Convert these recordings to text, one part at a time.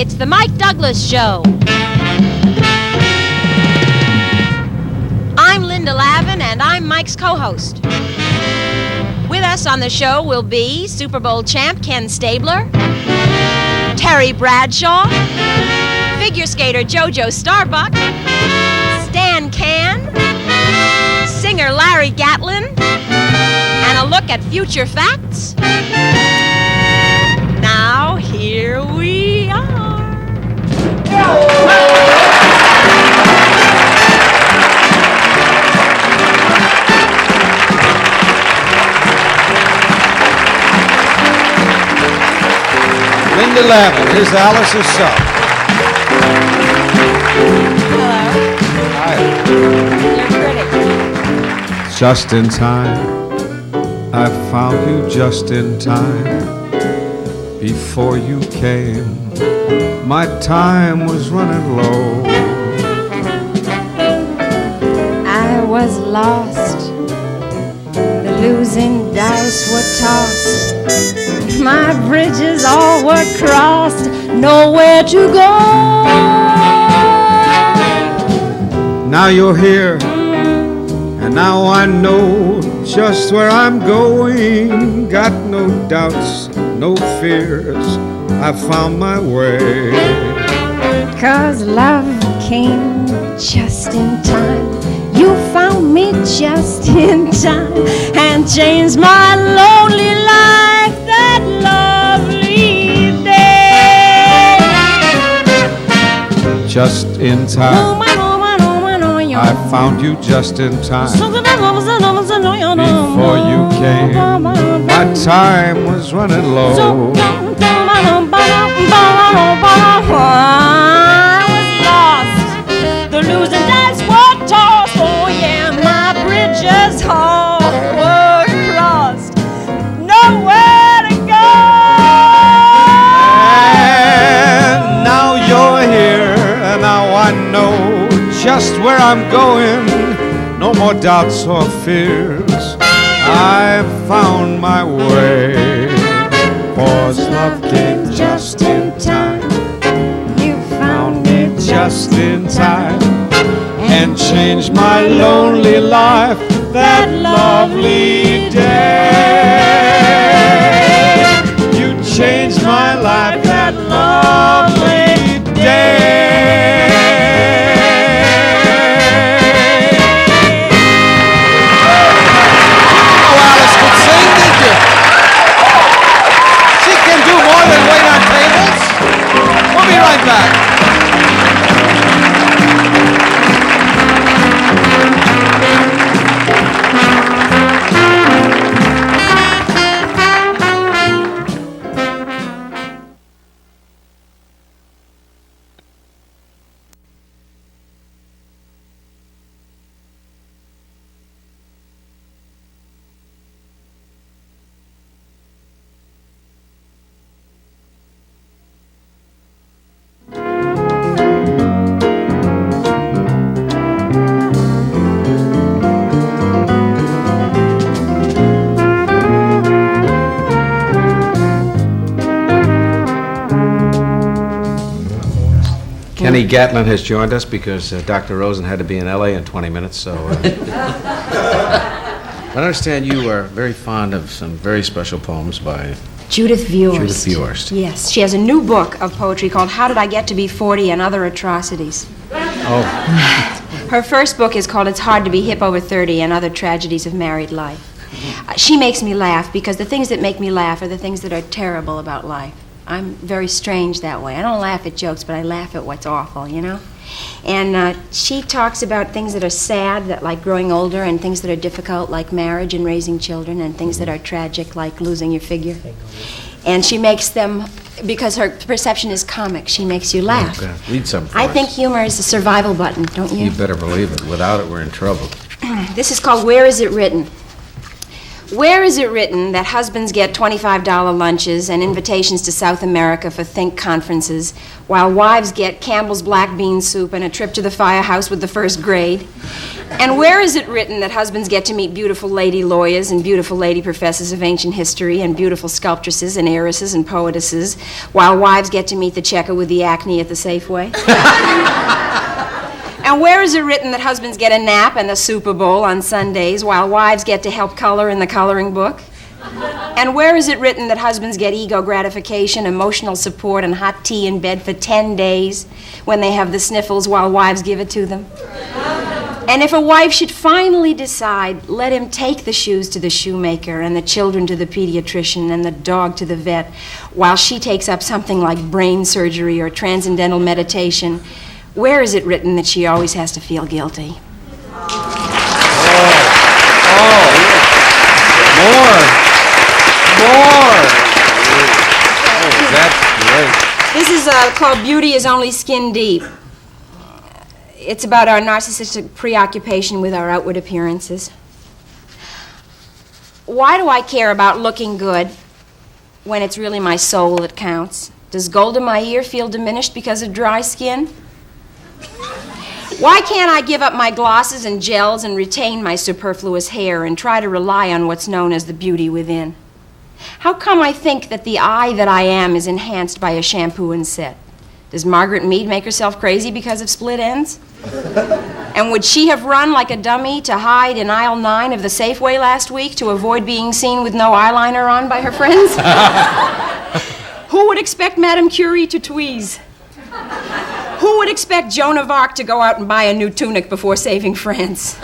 It's the Mike Douglas Show. I'm Linda Lavin, and I'm Mike's co-host. With us on the show will be Super Bowl champ Ken Stabler, Terry Bradshaw, figure skater JoJo Starbuck, Stan Can, singer Larry Gatlin, and a look at future facts. Now, here we are. Linda Lavin, here's Alice herself. Hello. Hi. You're pretty. Just in time, I found you just in time. Before you came, my time was running low. I was lost, the losing dice were tossed, my bridges all were crossed, nowhere to go. Now you're here, and now I know just where I'm going. Got no doubts, no fears, I found my way. 'Cause love came just in time. You found me just in time and changed my lonely life that lovely day. Just in time, I found you just in time. Before you came, my time was running low. I was lost, the losing dice were tossed. Oh yeah, my bridges all were crossed, nowhere to go. And now you're here, and now I know just where I'm going. No more doubts or fears, I found my way. For love came just in time. You found me Just in time, and changed my lonely life that lovely day. You changed my life that lovely day. Oh, Alice could sing, did you? She can do more than wait on tables. We'll be right back. Kenny Gatlin has joined us because Dr. Rosen had to be in L.A. in 20 minutes, so... I understand you are very fond of some very special poems by Judith Viorst. Judith Viorst. Yes, she has a new book of poetry called How Did I Get to Be 40 and Other Atrocities. Oh, Her first book is called It's Hard to Be Hip Over 30 and Other Tragedies of Married Life. She makes me laugh because the things that make me laugh are the things that are terrible about life. I'm very strange that way. I don't laugh at jokes, but I laugh at what's awful, you know? And she talks about things that are sad, that like growing older, and things that are difficult, like marriage and raising children, and things that are tragic, like losing your figure. And she makes them, because her perception is comic, she makes you laugh. okay. Read some for I us. think humor is a survival button, don't you? You better believe it. Without it, we're in trouble. This is called Where Is It Written? Where is it written that husbands get $25 lunches and invitations to South America for think conferences, while wives get Campbell's black bean soup and a trip to the firehouse with the first grade? And where is it written that husbands get to meet beautiful lady lawyers and beautiful lady professors of ancient history and beautiful sculptresses and heiresses and poetesses, while wives get to meet the checker with the acne at the Safeway? And where is it written that husbands get a nap and the Super Bowl on Sundays, while wives get to help color in the coloring book? And where is it written that husbands get ego gratification, emotional support, and hot tea in bed for 10 days when they have the sniffles while wives give it to them? And if a wife should finally decide, let him take the shoes to the shoemaker and the children to the pediatrician and the dog to the vet, while she takes up something like brain surgery or transcendental meditation, where is it written that she always has to feel guilty? More! That's great. This is called Beauty is Only Skin Deep. It's about our narcissistic preoccupation with our outward appearances. Why do I care about looking good when it's really my soul that counts? Does gold in my ear feel diminished because of dry skin? Why can't I give up my glosses and gels and retain my superfluous hair and try to rely on what's known as the beauty within? How come I think that the I that I am is enhanced by a shampoo and set? Does Margaret Mead make herself crazy because of split ends? And would she have run like a dummy to hide in aisle 9 of the Safeway last week to avoid being seen with no eyeliner on by her friends? Who would expect Madame Curie to tweeze? Who would expect Joan of Arc to go out and buy a new tunic before saving France?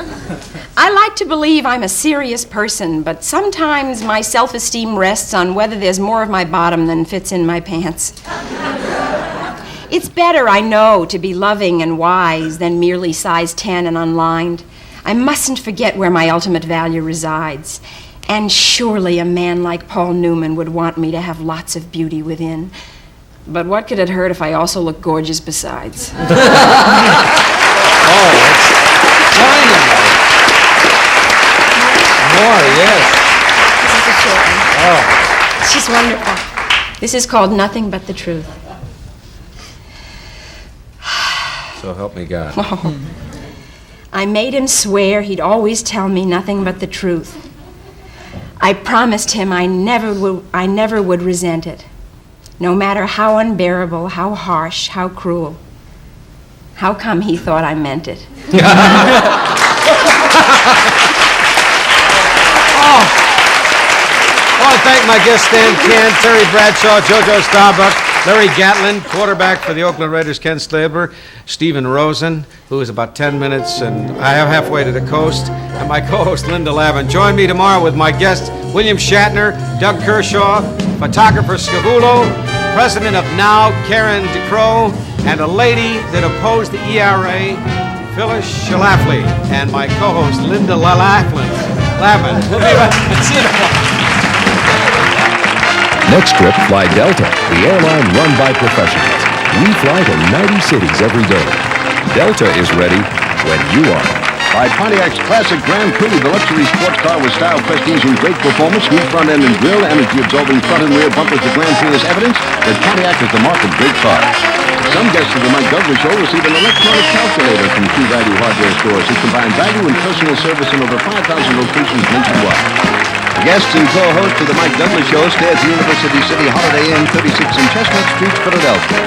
I like to believe I'm a serious person, but sometimes my self-esteem rests on whether there's more of my bottom than fits in my pants. It's better, I know, to be loving and wise than merely size 10 and unlined. I mustn't forget where my ultimate value resides. And surely a man like Paul Newman would want me to have lots of beauty within. But what could it hurt if I also look gorgeous besides? Oh, it's dynamite. More, yes. This is the short one. Oh. It's just wonderful. This is called Nothing But the Truth. So help me God. Oh. I made him swear he'd always tell me nothing but the truth. I promised him I never would resent it, no matter how unbearable, how harsh, how cruel. How come he thought I meant it? I want to thank my guests, Stan Ken, Terry Bradshaw, JoJo Starbuck, Larry Gatlin, quarterback for the Oakland Raiders, Ken Stabler, Stephen Rosen, who is about 10 minutes and I am halfway to the coast, and my co-host, Linda Lavin. Join me tomorrow with my guests, William Shatner, Doug Kershaw, photographer Scavullo, president of Now, Karen DeCrow, and a lady that opposed the ERA, Phyllis Schlafly, and my co-host, Linda Lavin. We'll be right back. See you tomorrow. Next trip, fly Delta, the airline run by professionals. We fly to 90 cities every day. Delta is ready when you are. By Pontiac's classic Grand Prix, the luxury sports car with style, prestige, and great performance, smooth front end and grille, energy-absorbing front and rear bumpers, the Grand Prix is evidence that Pontiac is the mark of great cars. Some guests of the Mike Douglas Show receive an electronic calculator from True Value hardware stores who combine value and personal service in over 5,000 locations nationwide. The guests and co-hosts of the Mike Douglas Show stay at the University City Holiday Inn, 36 in Chestnut Street, Philadelphia.